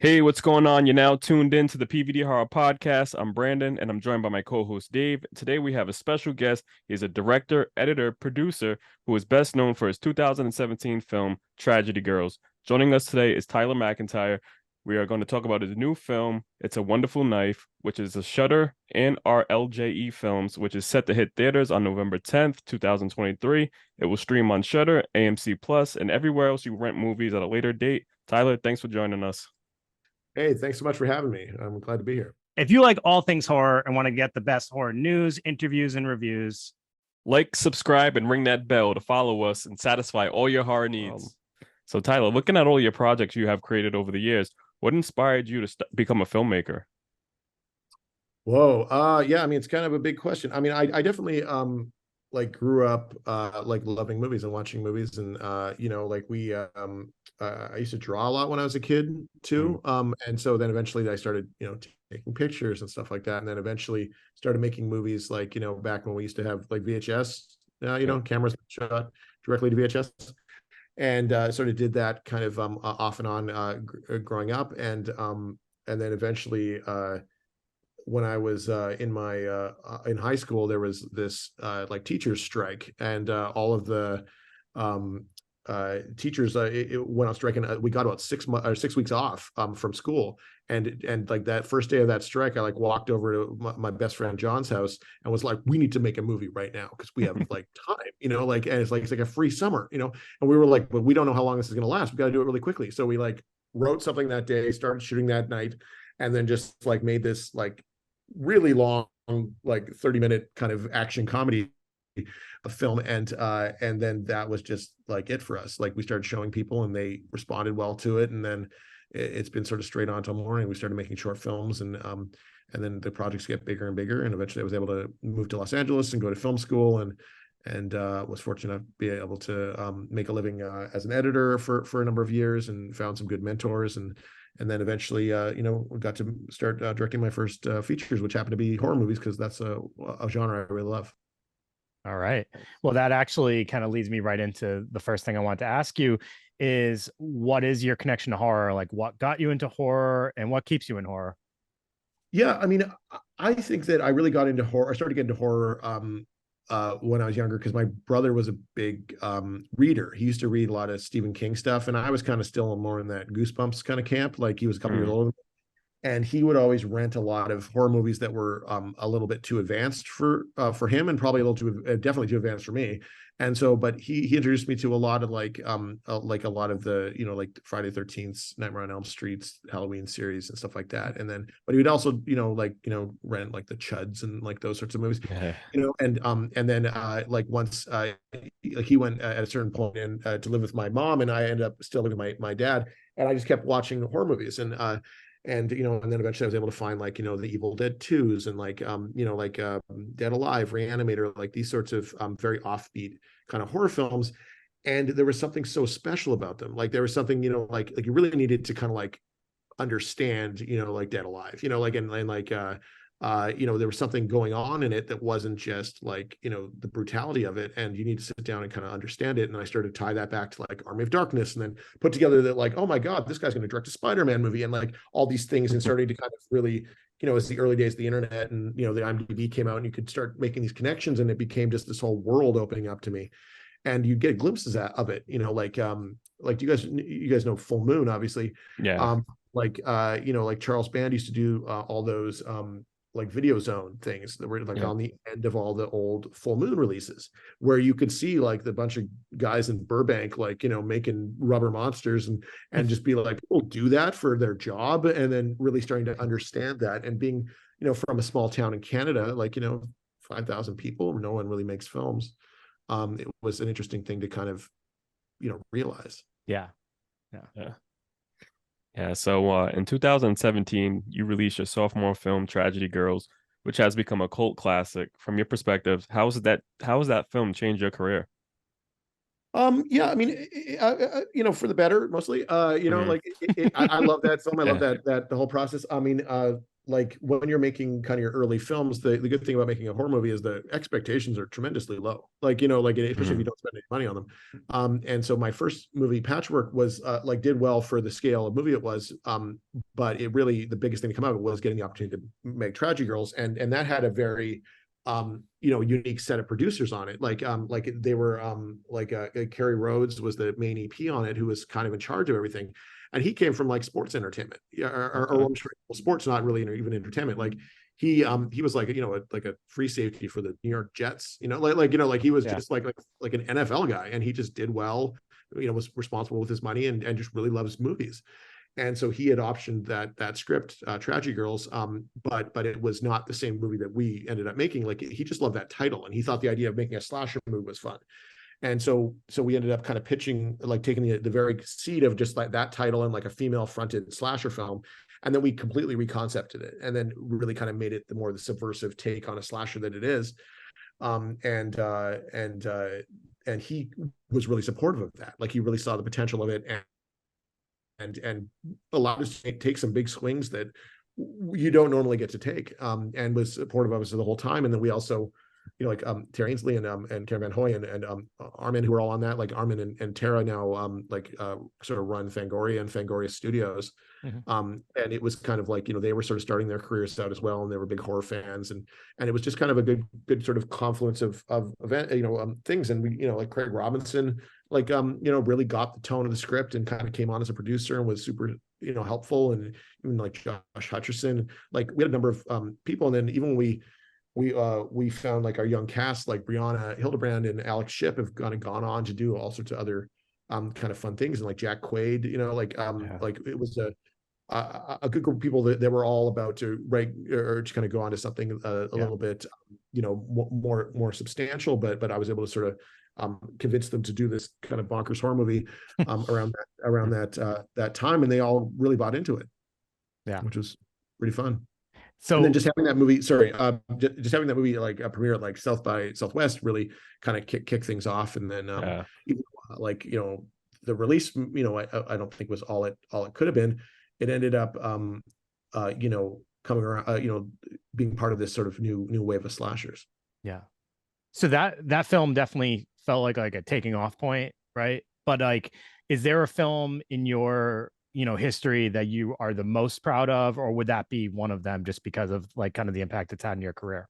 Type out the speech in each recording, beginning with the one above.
Hey, what's going on? You're now tuned in to the PVD Horror Podcast. I'm Brandon, and I'm joined by my co-host Dave. Today we have a special guest. He's a director, editor, producer who is best known for his 2017 film Tragedy Girls. Joining us today is Tyler MacIntyre. We are going to talk about his new film, It's a Wonderful Knife, which is a Shudder and RLJE films, which is set to hit theaters on November 10th, 2023. It will stream on Shudder, AMC Plus, and everywhere else you rent movies at a later date. Tyler, thanks for joining us. Hey, thanks so much for having me. I'm glad to be here. If you like all things horror and want to get the best horror news, interviews, and reviews, like, subscribe, and ring that bell to follow us and satisfy all your horror needs. So, Tyler, looking at all your projects you have created over the years, what inspired you to become a filmmaker? Whoa. Yeah, I mean, it's kind of a big question. I mean, I definitely like grew up like loving movies and watching movies, and like I used to draw a lot when I was a kid too. And so then eventually I started, taking pictures and stuff like that, and then eventually started making movies like, back when we used to have like VHS, cameras shot directly to VHS. And sort of did that kind of off and on growing up, and then eventually when I was in high school, there was this like teachers strike, and all of the teachers went on strike, and we got about 6 weeks off from school. And like that first day of that strike, I like walked over to my best friend John's house and was like, we need to make a movie right now because we have like time, and it's like a free summer, and we were like, but we don't know how long this is going to last. We got to do it really quickly. So we like wrote something that day, started shooting that night, and then just like made this like really long, like 30-minute kind of action comedy film. And then that was just like it for us. Like we started showing people and they responded well to it, and then it's been sort of straight on till morning. We started making short films, and then the projects get bigger and bigger, and eventually I was able to move to Los Angeles and go to film school, and was fortunate to be able to make a living as an editor for a number of years, and found some good mentors, and then eventually got to start directing my first features, which happened to be horror movies, because that's a genre I really love. all right. Well, that actually kind of leads me right into the first thing I want to ask you is, what is your connection to horror? Like, what got you into horror and what keeps you in horror? Yeah, I mean, I think that I really got into horror. I started getting into horror when I was younger, because my brother was a big reader. He used to read a lot of Stephen King stuff, and I was kind of still more in that Goosebumps kind of camp. Like he was a couple years older, and he would always rent a lot of horror movies that were a little bit too advanced for him, and probably a little too definitely too advanced for me. And so, but he introduced me to a lot of like a lot of the like Friday 13th, Nightmare on Elm Street's, Halloween series and stuff like that. And then, but he would also rent like the Chuds and like those sorts of movies, and then like once he went at a certain point and to live with my mom, and I ended up still living with my dad, and I just kept watching horror movies, and then eventually I was able to find like the Evil Dead 2s, and like Dead Alive, Reanimator, like these sorts of very offbeat kind of horror films. And there was something so special about them. Like there was something like you really needed to kind of like understand like Dead Alive, there was something going on in it that wasn't just like the brutality of it, and you need to sit down and kind of understand it. And I started to tie that back to like Army of Darkness, and then put together that like, oh my god, this guy's going to direct a Spider-Man movie, and like all these things, and starting to kind of really as the early days of the internet, and the IMDb came out, and you could start making these connections, and it became just this whole world opening up to me. And you get glimpses of it, like you guys know Full Moon, obviously. Like Charles Band used to do all those like Video Zone things that were like on the end of all the old Full Moon releases, where you could see like the bunch of guys in Burbank, like making rubber monsters, and just be like, people do that for their job, and then really starting to understand that, and being from a small town in Canada, like 5,000 people, no one really makes films. It was an interesting thing to kind of realize. Yeah. So in 2017, you released your sophomore film, Tragedy Girls, which has become a cult classic. From your perspective, how has that film changed your career? Yeah, I mean, for the better, mostly. I love that film. I love that the whole process. I mean, like when you're making kind of your early films, the good thing about making a horror movie is the expectations are tremendously low. Like, you know, like especially if you don't spend any money on them. And so my first movie, Patchwork, was like did well for the scale of movie it was. But it really, the biggest thing to come out of it was getting the opportunity to make Tragedy Girls, and that had a very you know, unique set of producers on it. Like they were Kerry Rhodes was the main EP on it, who was kind of in charge of everything. And he came from like sports entertainment, or sports, not really even entertainment. Like he was like, you know, like a free safety for the New York Jets, you know, like you know, like he was just like an NFL guy, and he just did well, you know, was responsible with his money, and just really loves movies. And so he had optioned that script, Tragedy Girls, but it was not the same movie that we ended up making. Like he just loved that title, and he thought the idea of making a slasher movie was fun. And so we ended up kind of pitching, like taking the very seed of just like that title and like a female fronted slasher film. And then we completely reconcepted it, and then really kind of made it the more the subversive take on a slasher that it is. And he was really supportive of that. Like he really saw the potential of it, and allowed us to take some big swings that you don't normally get to take, and was supportive of us the whole time. And then we also, you know, like Tara Ainsley and Karen Van Hoy and Armin, who are all on that. Like Armin and Tara now sort of run Fangoria and Fangoria Studios. And it was kind of like, you know, they were sort of starting their careers out as well, and they were big horror fans, and it was just kind of a good sort of confluence of event, you know, things. And we, you know, like Craig Robinson, like you know, really got the tone of the script and kind of came on as a producer and was super, you know, helpful. And even like Josh Hutcherson, like we had a number of people. And then even we found like our young cast, like Brianna Hildebrand and Alex Shipp, have kind of gone on to do all sorts of other kind of fun things. And like Jack Quaid, you know, like like it was a good group of people that were all about to write or to kind of go on to something a little bit, you know, more substantial. But I was able to sort of convince them to do this kind of bonkers horror movie around that time, and they all really bought into it. Yeah, which was pretty fun. So and then just having that movie, just having that movie like premiere at like South by Southwest really kind of kick things off. And then even, like, you know, the release, you know, I don't think was all it could have been. It ended up you know, coming around, you know, being part of this sort of new wave of slashers. Yeah. So that film definitely felt like a taking off point, right? But like, is there a film in your, you know, history that you are the most proud of, or would that be one of them just because of like kind of the impact it's had in your career?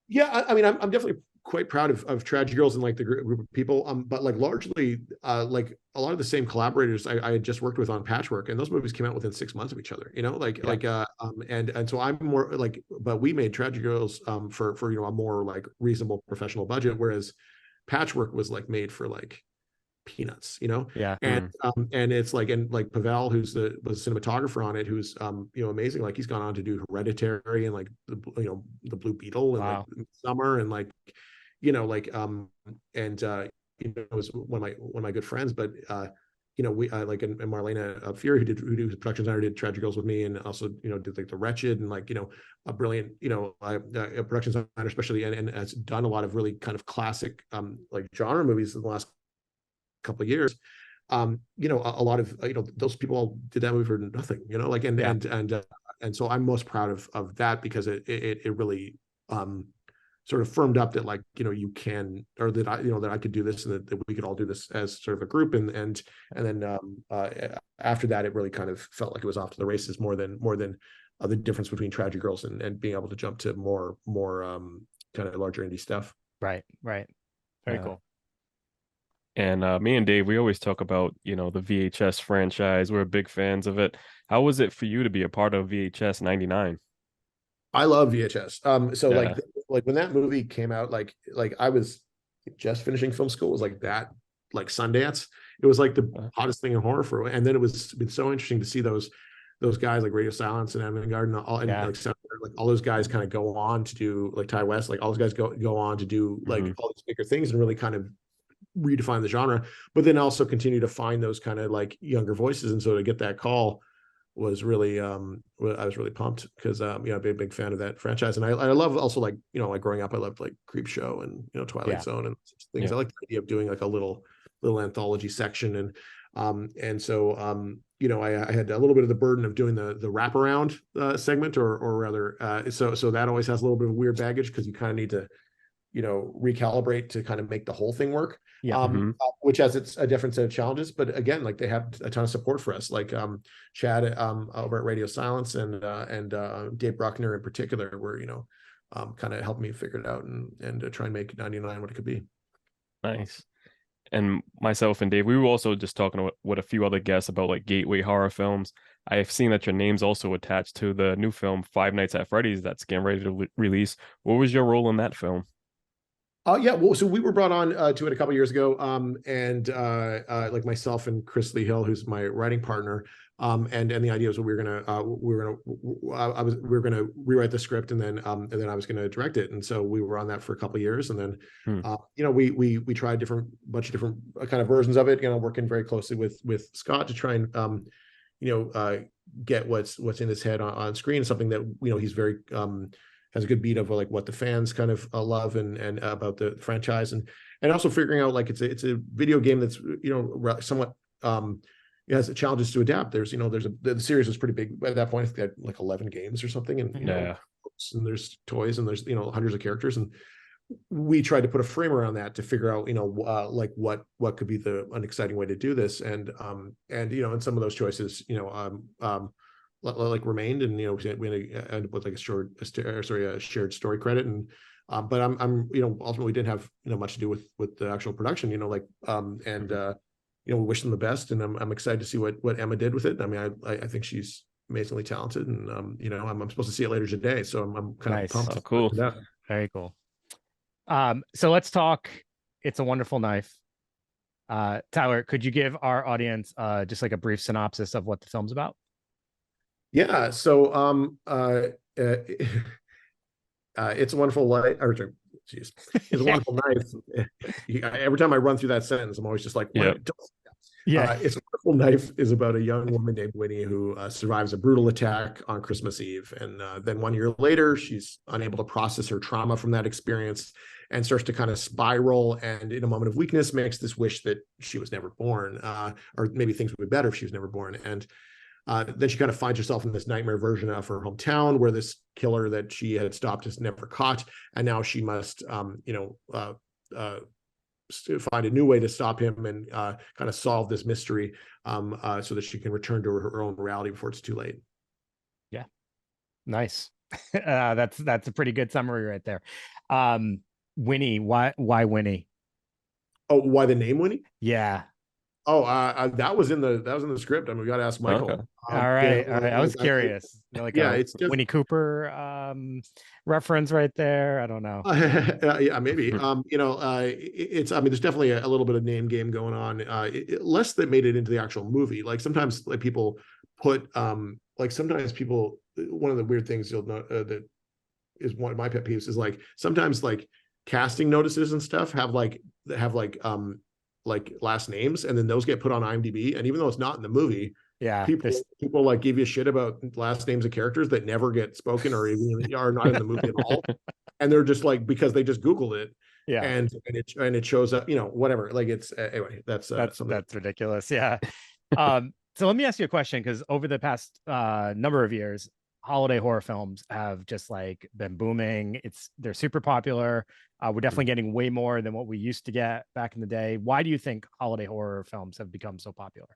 Yeah, I mean, I'm definitely quite proud of Tragedy Girls and like the group of people, but like largely like a lot of the same collaborators I had just worked with on Patchwork, and those movies came out within 6 months of each other, you know, and so I'm more like, but we made Tragedy Girls for you know, a more like reasonable professional budget, whereas Patchwork was like made for like peanuts, you know. And it's like, and like Pavel, who's was cinematographer on it, who's you know, amazing. Like he's gone on to do Hereditary and like you know, the Blue Beetle and like Summer, and like, you know, like and you know, was one of my good friends. But you know, we like, and Marlena Fury, who did production designer, did Tragic Girls with me, and also, you know, did like The Wretched, and like, you know, a brilliant, you know, a production designer especially, and has done a lot of really kind of classic like genre movies in the last couple of years. You know, a lot of, you know, those people all did that movie for nothing, you know, like, and so I'm most proud of that, because it really sort of firmed up that, like, you know, you can, or that I, you know, that I could do this, and that we could all do this as sort of a group. And then after that, it really kind of felt like it was off to the races, more than the difference between Tragedy Girls and being able to jump to more kind of larger indie stuff. Right. Very cool. And me and Dave, we always talk about, you know, the VHS franchise. We're big fans of it. How was it for you to be a part of VHS 99? I love VHS. So like when that movie came out, like I was just finishing film school. It was like that, like Sundance. It was like the hottest thing in horror for, and then it's been so interesting to see those guys like Radio Silence and Avant-Garde and all, and like all those guys kind of go on to do, like Ty West, like all those guys go on to do like all these bigger things and really kind of redefine the genre, but then also continue to find those kind of like younger voices. And so to get that call was really I was really pumped, because you know, I've been a big fan of that franchise, and I love also, like, you know, like growing up I loved like Creepshow and, you know, Twilight Zone and things. I like the idea of doing like a little anthology section. And And so you know, I had a little bit of the burden of doing the wraparound segment, or rather, so that always has a little bit of weird baggage, because you kind of need to, you know, recalibrate to kind of make the whole thing work. Yeah. Which has its a different set of challenges, but again, like, they have a ton of support for us, like Chad over at Radio Silence, and Dave Bruckner in particular, were, you know, kind of helped me figure it out, and try and make 99 what it could be. Nice. And myself and Dave, we were also just talking with a few other guests about like gateway horror films. I have seen that your name's also attached to the new film Five Nights at Freddy's that's getting ready to release. What was your role in that film? Yeah, well, so we were brought on to it a couple years ago, and like myself and Chris Lee Hill, who's my writing partner, and the idea was that we were gonna rewrite the script, and then I was gonna direct it, and so we were on that for a couple of years, and then you know, we tried bunch of different kind of versions of it, you know, working very closely with Scott to try and you know, get what's in his head on screen, something that, you know, he's very has a good beat of like what the fans kind of love and about the franchise, and also figuring out like it's a video game that's, you know, somewhat it has challenges to adapt. There's, you know, the series was pretty big at that point. I think they had like 11 games or something, and you know, and there's toys, and there's, you know, hundreds of characters, and we tried to put a frame around that to figure out, you know, like what could be an exciting way to do this, and you know, and some of those choices, you know, like remained, and you know, we ended up with like a shared story credit, and but I'm you know, ultimately didn't have, you know, much to do with the actual production, you know, like you know, we wish them the best, and I'm excited to see what Emma did with it. I mean, I think she's amazingly talented, and you know, I'm supposed to see it later today, so I'm kind of pumped. Oh, cool. Very cool. So let's talk It's a Wonderful Knife. Tyler, could you give our audience just like a brief synopsis of what the film's about? Yeah, so It's a Wonderful Life, or geez, It's a Wonderful Knife. Every time I run through that sentence, I'm always just like, yeah. It's a Wonderful Knife is about a young woman named Winnie who survives a brutal attack on Christmas Eve, and then 1 year later, she's unable to process her trauma from that experience, and starts to kind of spiral, and in a moment of weakness makes this wish that she was never born, or maybe things would be better if she was never born. And then she kind of finds herself in this nightmare version of her hometown, where this killer that she had stopped is never caught, and now she must, you know, find a new way to stop him, and kind of solve this mystery, so that she can return to her own reality before it's too late. Yeah, nice. That's a pretty good summary right there. Winnie, why Winnie? Oh, why the name Winnie? Yeah. Oh, that was in the script. I mean, we got to ask Michael. Okay. All right. I was curious. Like, yeah, it's just Winnie Cooper reference right there. I don't know. Yeah, maybe. You know, it's. I mean, there's definitely a little bit of name game going on. Less that made it into the actual movie. Like sometimes, like people put, like sometimes people. One of the weird things you'll know that is one of my pet peeves is like sometimes like casting notices and stuff have like last names, and then those get put on IMDb, and even though it's not in the movie, yeah, people like give you shit about last names of characters that never get spoken or even are not in the movie at all, and they're just like, because they just Googled it, yeah, and it shows up, you know, whatever. Like it's anyway, that's ridiculous. Yeah. So let me ask you a question, because over the past number of years, holiday horror films have just like been booming. They're super popular. We're definitely getting way more than what we used to get back in the day. Why do you think holiday horror films have become so popular?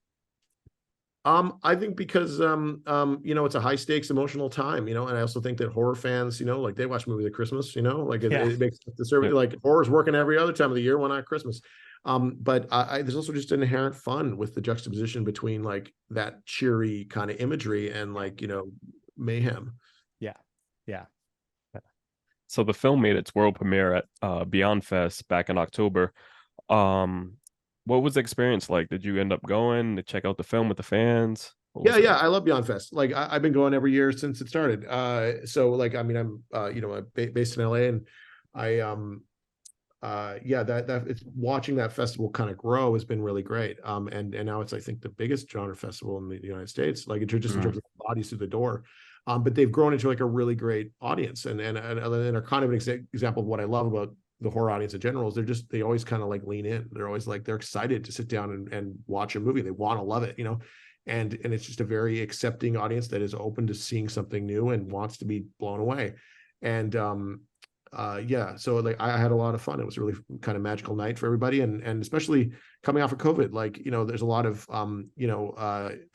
I think because you know, it's a high stakes emotional time, you know, and I also think that horror fans, you know, like they watch movies at Christmas, you know, like it makes the service, like horror's working every other time of the year, why not Christmas? But there's also just an inherent fun with the juxtaposition between like that cheery kind of imagery and like, you know, mayhem. Yeah. So the film made its world premiere at Beyond Fest back in October. What was the experience like? Did you end up going to check out the film with the fans? Yeah, I love Beyond Fest. Like I've been going every year since it started. So like, I mean, I'm you know, I'm based in LA, and I yeah, that it's watching that festival kind of grow has been really great. And now it's, I think, the biggest genre festival in the United States, like just in terms of bodies through the door. But they've grown into like a really great audience, and are kind of an example of what I love about the horror audience in general is they always kind of like lean in. They're always like, they're excited to sit down and watch a movie. They want to love it, you know, and it's just a very accepting audience that is open to seeing something new and wants to be blown away. And yeah, so like I had a lot of fun. It was a really kind of magical night for everybody, and especially coming off of COVID, like, you know, there's a lot of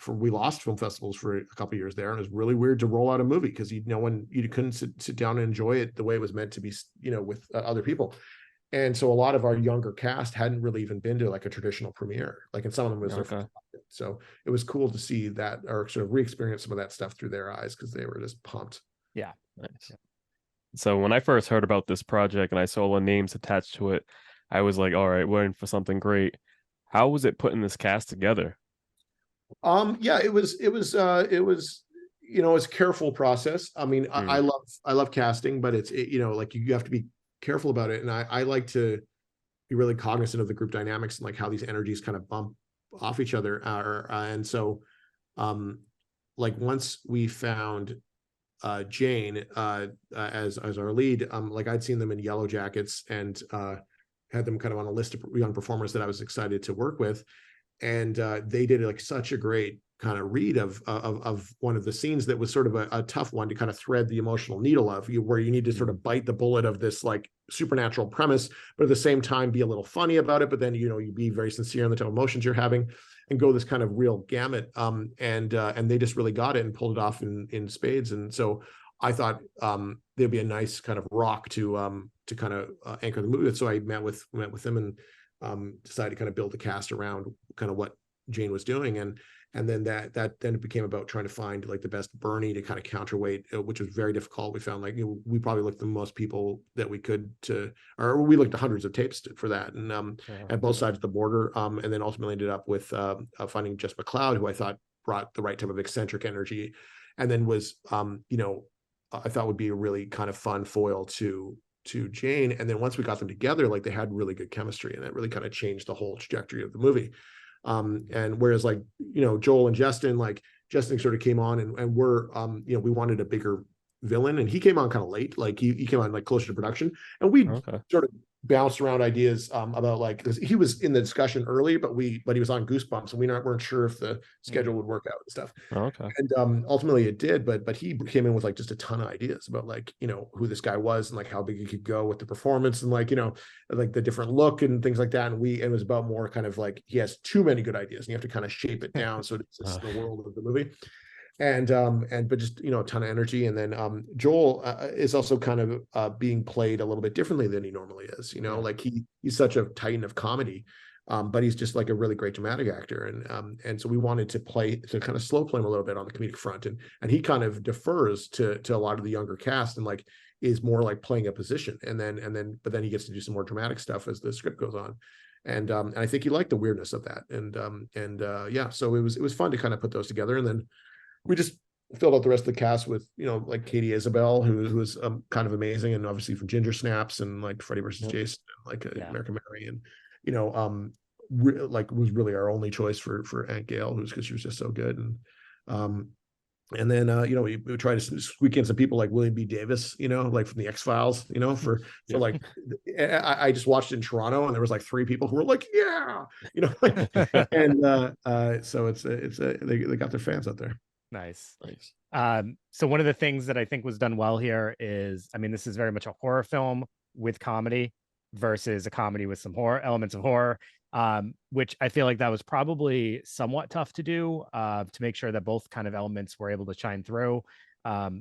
we lost film festivals for a couple of years there, and it was really weird to roll out a movie because you couldn't sit down and enjoy it the way it was meant to be, you know, with other people. And so a lot of our younger cast hadn't really even been to like a traditional premiere, like, and some of them was their first time. So it was cool to see that, or sort of re-experience some of that stuff through their eyes, because they were just pumped. Yeah. Nice. So when I first heard about this project and I saw the names attached to it, I was like, all right, we're in for something great. How was it putting this cast together? Yeah, it was, you know, it's a careful process. I mean, I love casting, but it's, you know, like you have to be careful about it. And I like to be really cognizant of the group dynamics and like how these energies kind of bump off each other. And so, like once we found Jane as our lead, like I'd seen them in Yellow Jackets and had them kind of on a list of young performers that I was excited to work with, and they did like such a great kind of read of one of the scenes that was sort of a tough one to kind of thread the emotional needle of, where you need to sort of bite the bullet of this like supernatural premise, but at the same time be a little funny about it, but then, you know, you be very sincere in the type of emotions you're having, and go this kind of real gamut. And they just really got it and pulled it off in spades. And so I thought there'd be a nice kind of rock to kind of anchor the movie. So I met with them and decided to kind of build the cast around kind of what Jane was doing. And then that then it became about trying to find like the best Bernie to kind of counterweight, which was very difficult. We found like, you know, we probably looked at the most people that we could or we looked at hundreds of tapes for that, and at both sides of the border. And then ultimately ended up with finding Jess McLeod, who I thought brought the right type of eccentric energy, and then was you know, I thought would be a really kind of fun foil to Jane. And then once we got them together, like they had really good chemistry, and that really kind of changed the whole trajectory of the movie. And whereas like, you know, Joel and Justin sort of came on and we're, you know, we wanted a bigger villain, and he came on kind of late, like he came on like closer to production, and we sort of bounced around ideas about like, because he was in the discussion early, but he was on Goosebumps, and we weren't sure if the schedule would work out and stuff. And ultimately it did, but he came in with like just a ton of ideas about like, you know, who this guy was and like how big he could go with the performance, and like, you know, like the different look and things like that. And it was about more kind of like, he has too many good ideas and you have to kind of shape it down so it's the world of the movie. But just, you know, a ton of energy. And then Joel is also kind of being played a little bit differently than he normally is, you know, like he's such a titan of comedy, but he's just like a really great dramatic actor. And so we wanted to kind of slow play him a little bit on the comedic front, and he kind of defers to a lot of the younger cast, and like is more like playing a position, but then he gets to do some more dramatic stuff as the script goes on. And I think he liked the weirdness of that. And yeah, so it was fun to kind of put those together. And then we just filled out the rest of the cast with, you know, like Katie Isabel, who was kind of amazing, and obviously from Ginger Snaps and like Freddy versus Jason, and like American Mary, and, you know, like was really our only choice for Aunt Gail, because she was just so good. And then you know, we tried to squeak in some people like William B. Davis, you know, like from the X-Files, you know, for like, I just watched in Toronto, and there was like 3 people who were like, yeah, you know, and so they got their fans out there. Nice. So one of the things that I think was done well here is, I mean, this is very much a horror film with comedy versus a comedy with some horror elements of horror, which I feel like that was probably somewhat tough to do, to make sure that both kind of elements were able to shine through,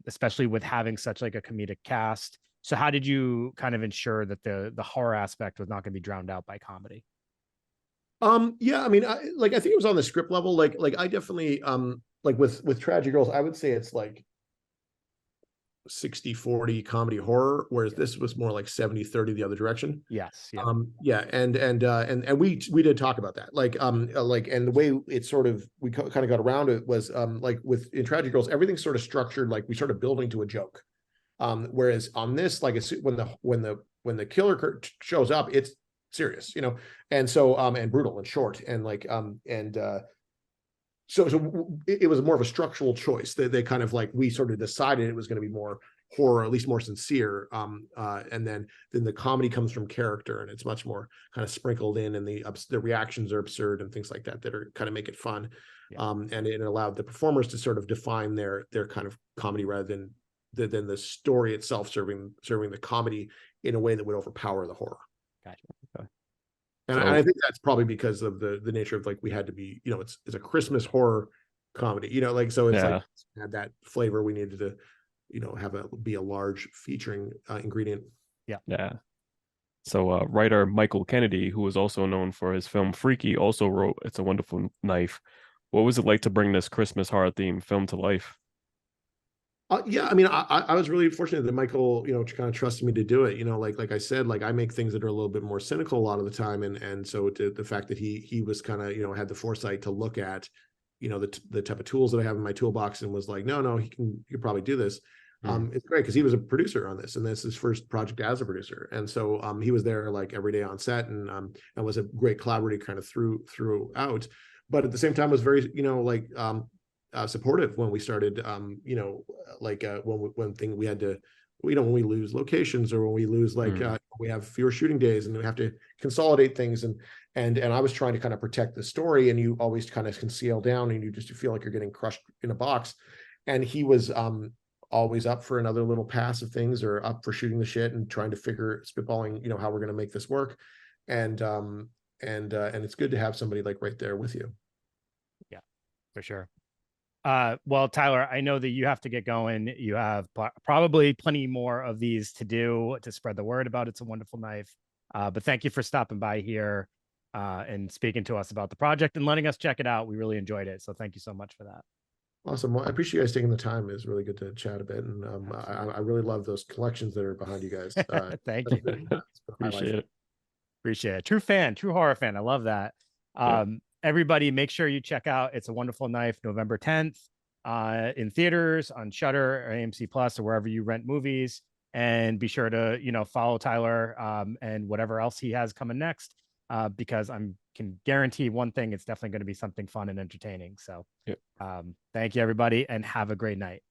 especially with having such like a comedic cast. So how did you kind of ensure that the horror aspect was not going to be drowned out by comedy? Yeah, I mean, I think it was on the script level. Like I definitely like with Tragic Girls, I would say it's like 60-40 comedy horror, whereas this was more like 70-30 the other direction. Yes. Yeah. Yeah, and we did talk about that. Like and the way it sort of we kind of got around it was like in Tragic Girls, everything's sort of structured like we started building to a joke. Whereas on this, like when the killer shows up, it's serious, you know, and so and brutal and short, and like so it was more of a structural choice. They kind of like, we sort of decided it was going to be more horror, at least more sincere. And then the comedy comes from character, and it's much more kind of sprinkled in, and the reactions are absurd and things like that are kind of make it fun. Yeah. And it allowed the performers to sort of define their kind of comedy rather than the story itself serving the comedy in a way that would overpower the horror. Gotcha. Okay. And I think that's probably because of the nature of, like, we had to be, it's a Christmas horror comedy, like, so it's like had that flavor. We needed to, be a large featuring ingredient. Yeah. So writer Michael Kennedy, who is also known for his film Freaky, also wrote It's a Wonderful Knife. What was it like to bring this Christmas horror theme film to life? Yeah, I mean, I was really fortunate that Michael, kind of trusted me to do it. Like I said, like, I make things that are a little bit more cynical a lot of the time, and so the fact that he was kind of, had the foresight to look at, the type of tools that I have in my toolbox, and was like, no, he can probably do this. It's great because he was a producer on this, and this is his first project as a producer, and so he was there like every day on set, and was a great collaborator kind of throughout. But at the same time was very, supportive when we started, when we had to, when we lose locations, or when we lose, we have fewer shooting days and we have to consolidate things, and I was trying to kind of protect the story, and you always kind of can scale down, and you feel like you're getting crushed in a box. And he was always up for another little pass of things, or up for shooting the shit and trying to spitballing, how we're going to make this work. And it's good to have somebody like right there with you. Yeah, for sure. Well, Tyler, I know that you have to get going. You have probably plenty more of these to do to spread the word about It's a Wonderful Knife. But thank you for stopping by here and speaking to us about the project and letting us check it out. We really enjoyed it. So thank you so much for that. Awesome. Well, I appreciate you guys taking the time. It's really good to chat a bit. And I really love those collections that are behind you guys. Thank you. Appreciate it. Appreciate it. True fan, true horror fan. I love that. Everybody, make sure you check out It's a Wonderful Knife, November 10th, in theaters, on Shudder or AMC Plus, or wherever you rent movies. And be sure to, follow Tyler and whatever else he has coming next, because I can guarantee one thing: it's definitely going to be something fun and entertaining. So, thank you, everybody, and have a great night.